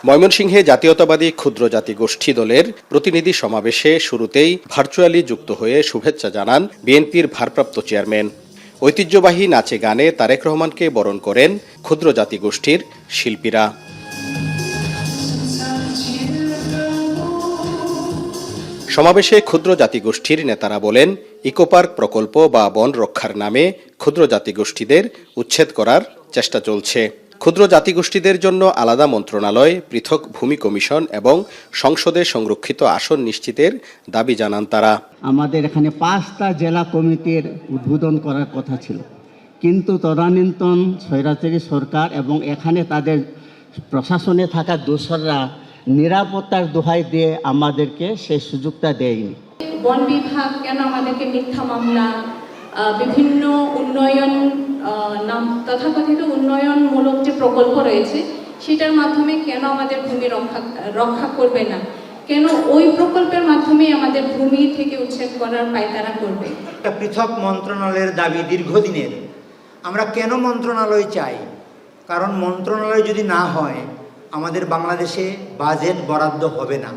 ময়মনসিংহে জাতীয়তাবাদী ক্ষুদ্র জাতিগোষ্ঠী দলের প্রতিনিধি সমাবেশে শুরুতেই ভার্চুয়ালি যুক্ত হয়ে শুভেচ্ছা জানান বিএনপির ভারপ্রাপ্ত চেয়ারম্যান। ঐতিহ্যবাহী নাচে গানে তারেক রহমানকে বরণ করেন ক্ষুদ্র জাতিগোষ্ঠীর শিল্পীরা। সমাবেশে ক্ষুদ্র জাতিগোষ্ঠীর নেতারা বলেন, ইকোপার্ক প্রকল্প বা বন রক্ষার নামে ক্ষুদ্র জাতিগোষ্ঠীদের উচ্ছেদ করার চেষ্টা চলছে। ক্ষুদ্র জাতিগোষ্ঠীদের জন্য আলাদা মন্ত্রণালয়, পৃথক ভূমি কমিশন এবং সংসদে সংরক্ষিত আসন নিশ্চিতের দাবি জানান তারা। আমাদের এখানে 5টা জেলা কমিটির উদ্বোধন করার কথা ছিল, কিন্তু তদানীন্তন স্বৈরাচারী সরকার এবং এখানে তাদের প্রশাসনে থাকা দোসররা নিরাপত্তার দোহাই দিয়ে আমাদেরকে সেই সুযোগটা দেয়নি। বন বিভাগ কেন আমাদেরকে মিথ্যা মামলা, বিভিন্ন উন্নয়ন তথাকথিত উন্নয়নমূলক যে প্রকল্প রয়েছে সেটার মাধ্যমে কেন আমাদের ভূমি রক্ষা করবে না, কেন ওই প্রকল্পের মাধ্যমে আমাদের ভূমি থেকে উচ্ছেদ করার পায়তারা করবে। একটা পৃথক মন্ত্রণালয়ের দাবি দীর্ঘদিনের। আমরা কেন মন্ত্রণালয় চাই? কারণ মন্ত্রণালয় যদি না হয় আমাদের বাংলাদেশে বাজেট বরাদ্দ হবে না।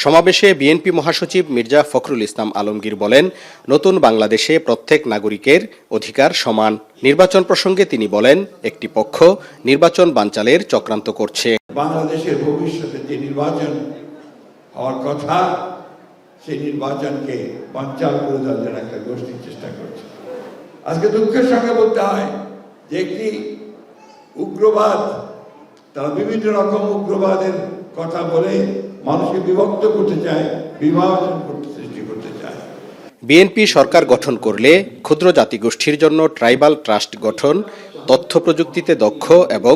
সমাবেশে বিএনপি মহাসচিব মির্জা ফখরুল ইসলাম আলমগীর বলেন, নতুন বাংলাদেশে প্রত্যেক নাগরিকের অধিকার সমান। নির্বাচন প্রসঙ্গে তিনি বলেন, একটি পক্ষ নির্বাচন বানচালের চক্রান্ত করছে। বাংলাদেশের ভবিষ্যতে যে নির্বাচন হওয়ার কথা সেই নির্বাচনকে বানচাল করে দেওয়ার একটা গোষ্ঠীর চেষ্টা করছে। আজকে দুঃখের সঙ্গে বলতে হয় যে একটি উগ্রবাদ, তারা বিভিন্ন রকম উগ্রবাদের কথা বলে মানুষকে বিভক্ত করতে চায়, বিভাজন সৃষ্টি করতে চায়। বিএনপি সরকার গঠন করলে ক্ষুদ্র জাতিগোষ্ঠীর জন্য ট্রাইবাল ট্রাস্ট গঠন, তথ্য প্রযুক্তিতে দক্ষ এবং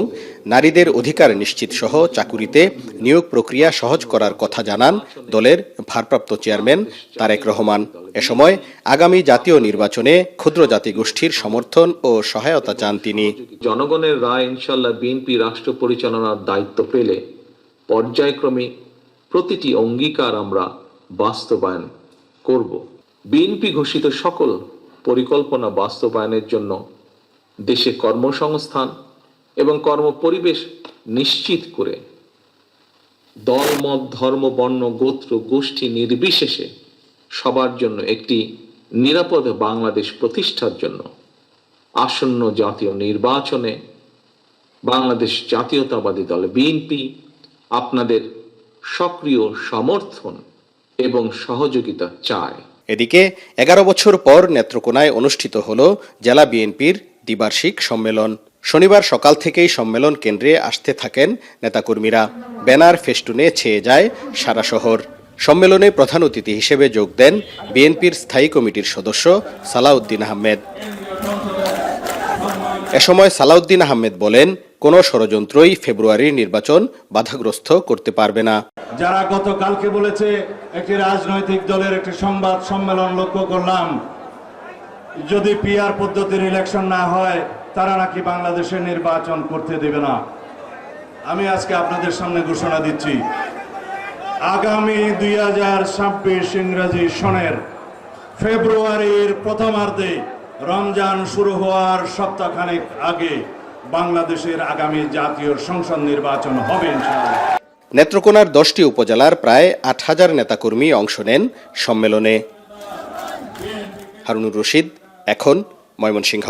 নারীদের অধিকার নিশ্চিত সহ চাকুরিতে নিয়োগ প্রক্রিয়া সহজ করার কথা জানান দলের ভারপ্রাপ্ত চেয়ারম্যান তারেক রহমান। এ সময় আগামী জাতীয় নির্বাচনে ক্ষুদ্র জাতিগোষ্ঠীর সমর্থন ও সহায়তা চান তিনি। জনগণের রায় ইনশাল্লাহ বিএনপি রাষ্ট্র পরিচালনার দায়িত্ব পেলে পর্যায়ক্রমে প্রতিটি অঙ্গীকার আমরা বাস্তবায়ন করব। বিএনপি ঘোষিত সকল পরিকল্পনা বাস্তবায়নের জন্য দেশে কর্মসংস্থান এবং কর্মপরিবেশ নিশ্চিত করে দল, মত, ধর্ম, বর্ণ, গোত্র, গোষ্ঠী নির্বিশেষে সবার জন্য একটি নিরাপদ বাংলাদেশ প্রতিষ্ঠার জন্য আসন্ন জাতীয় নির্বাচনে বাংলাদেশ জাতীয়তাবাদী দল বিএনপি আপনাদের সক্রিয় সমর্থন এবং সহযোগিতা চায়। এদিকে 11 বছর পর নেত্রকোনায় অনুষ্ঠিত হল জেলা বিএনপির দ্বিবার্ষিক সম্মেলন। শনিবার সকাল থেকেই সম্মেলন কেন্দ্রে আসতে থাকেন নেতাকর্মীরা। ব্যানার ফেস্টুনে ছেয়ে যায় সারা শহর। সম্মেলনে প্রধান অতিথি হিসেবে যোগ দেন বিএনপির স্থায়ী কমিটির সদস্য সালাউদ্দিন আহমেদ। এ সময় সালাউদ্দিন আহমেদ বলেন, কোনো ষড়যন্ত্রই ফেব্রুয়ারির নির্বাচন বাধাগ্রস্ত করতে পারবে না। যারা গতকালকে বলেছে একটি রাজনৈতিক দলের একটি সংবাদ সম্মেলন লক্ষ্য করলাম, যদি পিআর পদ্ধতির ইলেকশন না হয় তারা নাকি বাংলাদেশের নির্বাচন করতে দেবে না। আমি আজকে আপনাদের সামনে ঘোষণা দিচ্ছি, আগামী 2026 ইংরেজি সনের ফেব্রুয়ারির প্রথমার্ধে রমজান শুরু হওয়ার সপ্তাহখানেক আগে বাংলাদেশের আগামী জাতীয় সংসদ নির্বাচন হবে ইনশাআল্লাহ। নেত্রকোনার 10টি উপজেলার প্রায় 8,000 নেতাকর্মী অংশ নেন সম্মেলনে। হারুনুর রশিদ, এখন ময়মনসিংহ।